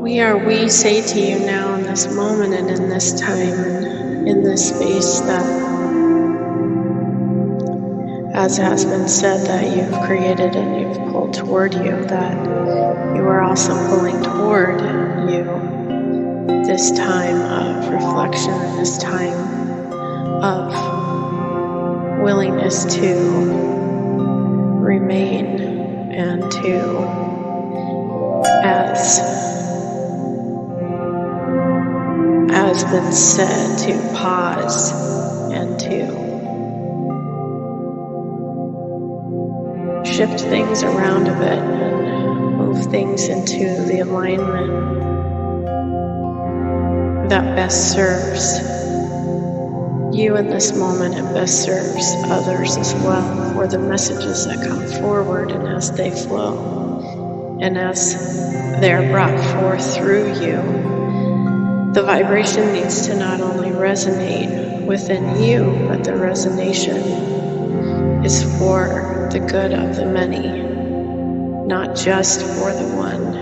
We say to you now in this moment and in this time and in this space that, as has been said, that you've created and you've pulled toward you, that you are also pulling toward you this time of reflection and this time of willingness to remain and to, as has been said, to pause and to shift things around a bit and move things into the alignment that best serves you in this moment and best serves others as well, for the messages that come forward and as they flow and as they're brought forth through you. The vibration needs to not only resonate within you, but the resonation is for the good of the many, not just for the one.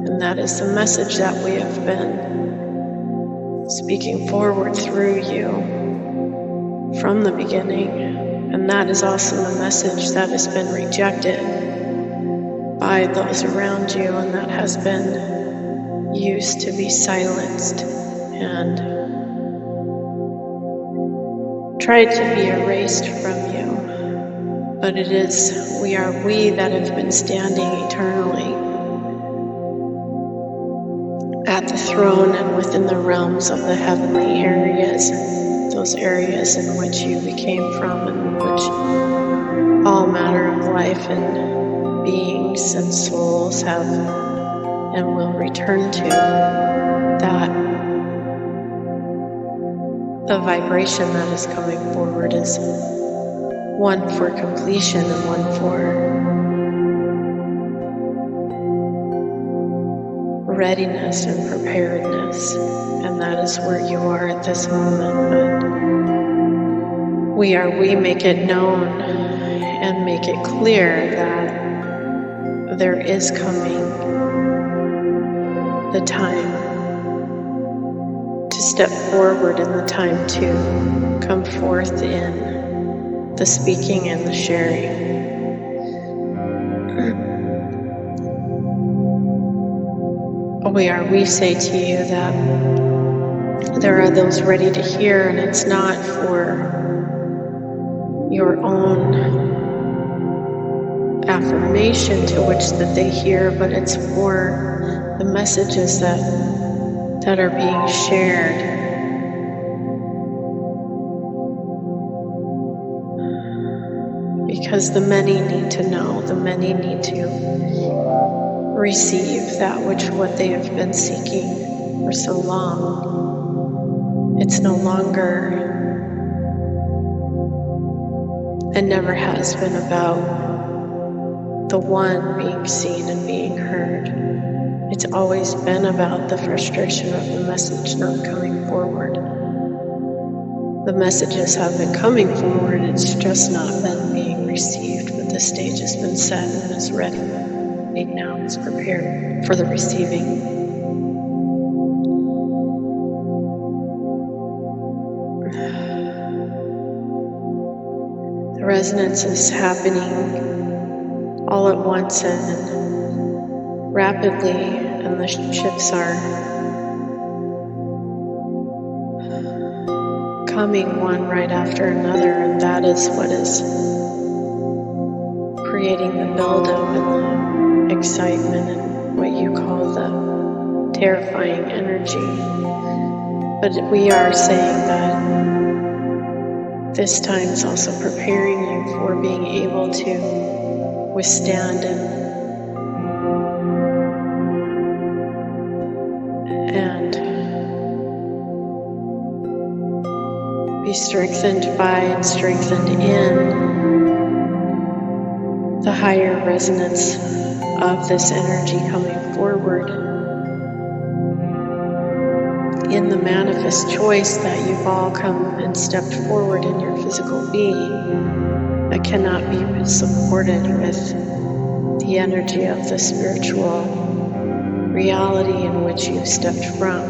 And that is the message that we have been speaking forward through you from the beginning. And that is also the message that has been rejected by those around you and that has been used to be silenced and tried to be erased from you. But it is we that have been standing eternally at the throne and within the realms of the heavenly areas, those areas in which you became from and which all matter of life and beings and souls have and will return to, that the vibration that is coming forward is one for completion and one for readiness and preparedness, and that is where you are at this moment. But we make it known and make it clear that there is coming the time to step forward and the time to come forth in the speaking and the sharing. We say to you that there are those ready to hear, and it's not for your own affirmation to which that they hear, but it's for the messages that are being shared. Because the many need to know, the many need to receive that what they have been seeking for so long. It's no longer and never has been about the one being seen and being heard. It's always been about the frustration of the message not coming forward. The messages have been coming forward, it's just not been being received, but the stage has been set and is ready. Now is prepared for the receiving. The resonance is happening all at once and rapidly, and the ships are coming one right after another, and that is what is creating the buildup and the excitement and what you call the terrifying energy. But we are saying that this time is also preparing you for being able to withstand and be strengthened by and strengthened in the higher resonance of this energy coming forward, in the manifest choice that you've all come and stepped forward in your physical being that cannot be supported with the energy of the spiritual reality in which you stepped from.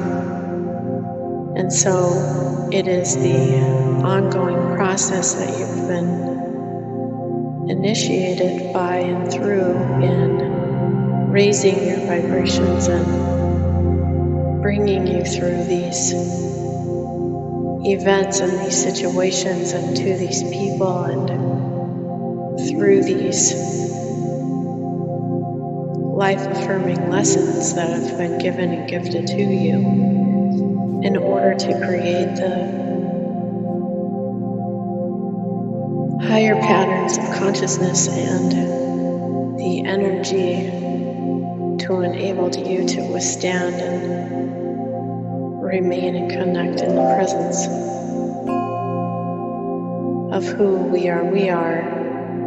And so it is the ongoing process that you've been initiated by and through in raising your vibrations and bringing you through these events and these situations and to these people and through these life-affirming lessons that have been given and gifted to you in order to create the higher patterns of consciousness and the energy to enable you to withstand and remain and connect in the presence of who we are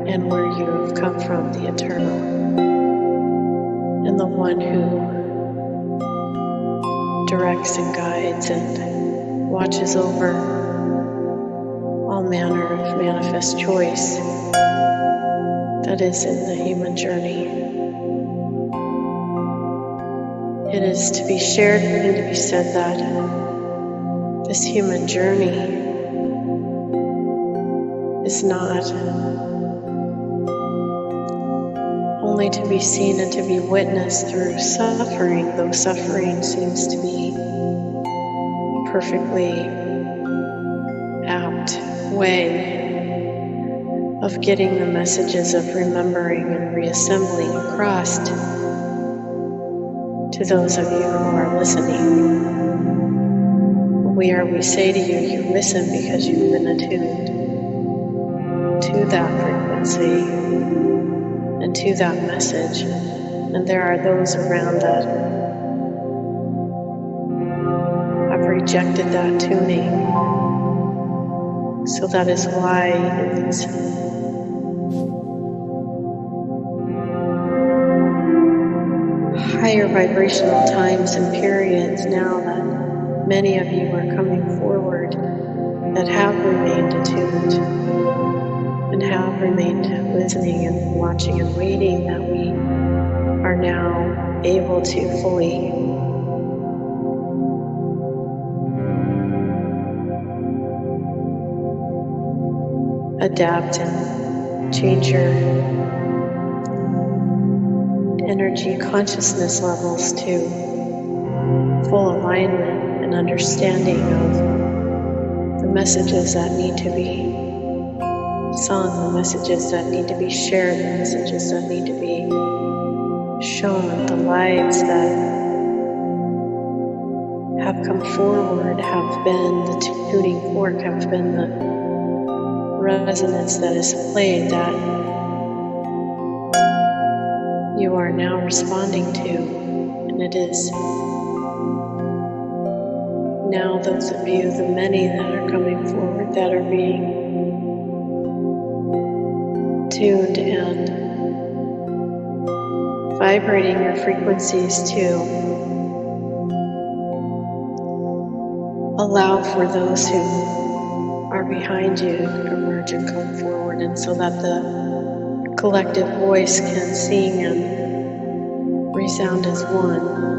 and where you have come from, the eternal, and the one who directs and guides and watches over all manner of manifest choice that is in the human journey. It is to be shared and to be said that this human journey is not only to be seen and to be witnessed through suffering, though suffering seems to be a perfectly apt way of getting the messages of remembering and reassembling across to those of you who are listening. We say to you, you listen because you've been attuned to that frequency and to that message. And there are those around that have rejected that tuning. So that is why in these higher vibrational times and periods now that many of you are coming forward that have remained attuned and have remained listening and watching and waiting, that we are now able to fully adapt and change your energy consciousness levels to full alignment and understanding of the messages that need to be sung, the messages that need to be shared, the messages that need to be shown, the lives that have come forward, have been the tuning fork, have been the resonance that is played, that you are now responding to. And it is now those of you, the many that are coming forward, that are being tuned and vibrating your frequencies to allow for those who are behind you to emerge and come forward, and so that the collective voice can sing and resound as one.